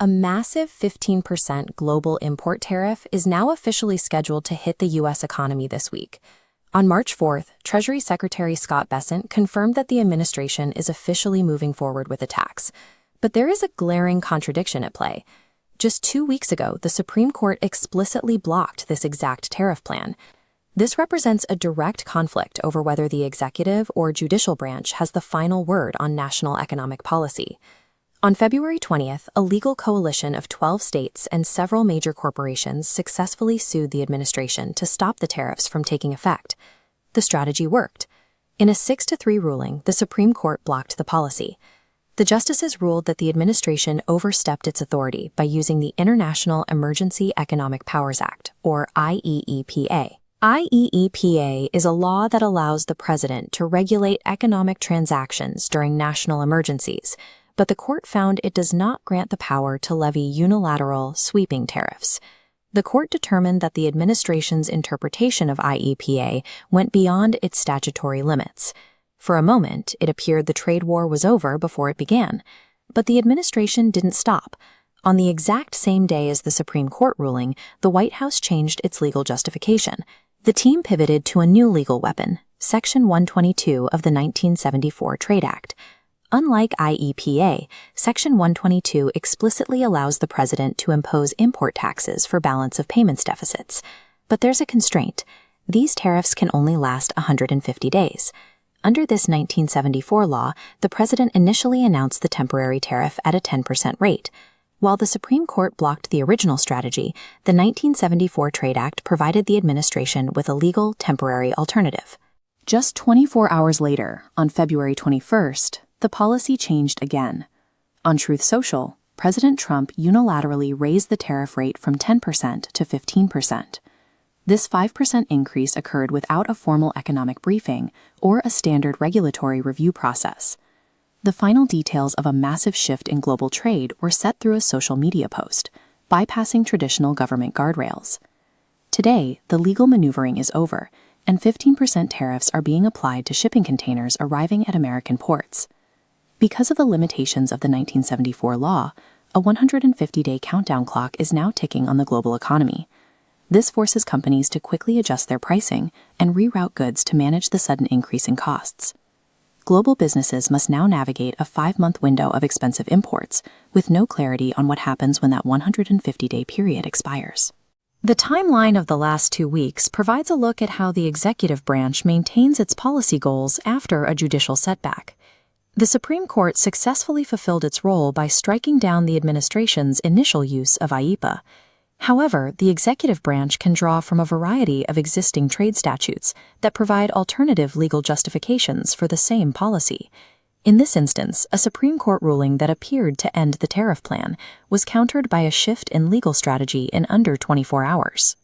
A massive 15% global import tariff is now officially scheduled to hit the U.S. economy this week. On March 4th, Treasury Secretary Scott Bessent confirmed that the administration is officially moving forward with the tax. But there is a glaring contradiction at play. Just 2 weeks ago, the Supreme Court explicitly blocked this exact tariff plan. This represents a direct conflict over whether the executive or judicial branch has the final word on national economic policy. On February 20th, a legal coalition of 12 states and several major corporations successfully sued the administration to stop the tariffs from taking effect. The strategy worked. In a 6-3 ruling, the Supreme Court blocked the policy. The justices ruled that the administration overstepped its authority by using the International Emergency Economic Powers Act, or IEEPA. IEEPA is a law that allows the president to regulate economic transactions during national emergencies, but the court found it does not grant the power to levy unilateral, sweeping tariffs. The court determined that the administration's interpretation of IEPA went beyond its statutory limits. For a moment, it appeared the trade war was over before it began. But the administration didn't stop. On the exact same day as the Supreme Court ruling, the White House changed its legal justification. The team pivoted to a new legal weapon, Section 122 of the 1974 Trade Act. Unlike IEPA, Section 122 explicitly allows the president to impose import taxes for balance of payments deficits. But there's a constraint. These tariffs can only last 150 days. Under this 1974 law, the president initially announced the temporary tariff at a 10% rate. While the Supreme Court blocked the original strategy, the 1974 Trade Act provided the administration with a legal, temporary alternative. Just 24 hours later, on February 21st, the policy changed again. On Truth Social, President Trump unilaterally raised the tariff rate from 10% to 15%. This 5% increase occurred without a formal economic briefing or a standard regulatory review process. The final details of a massive shift in global trade were set through a social media post, bypassing traditional government guardrails. Today, the legal maneuvering is over, and 15% tariffs are being applied to shipping containers arriving at American ports. Because of the limitations of the 1974 law, a 150-day countdown clock is now ticking on the global economy. This forces companies to quickly adjust their pricing and reroute goods to manage the sudden increase in costs. Global businesses must now navigate a 5-month window of expensive imports, with no clarity on what happens when that 150-day period expires. The timeline of the last 2 weeks provides a look at how the executive branch maintains its policy goals after a judicial setback. The Supreme Court successfully fulfilled its role by striking down the administration's initial use of IEPA. However, the executive branch can draw from a variety of existing trade statutes that provide alternative legal justifications for the same policy. In this instance, a Supreme Court ruling that appeared to end the tariff plan was countered by a shift in legal strategy in under 24 hours.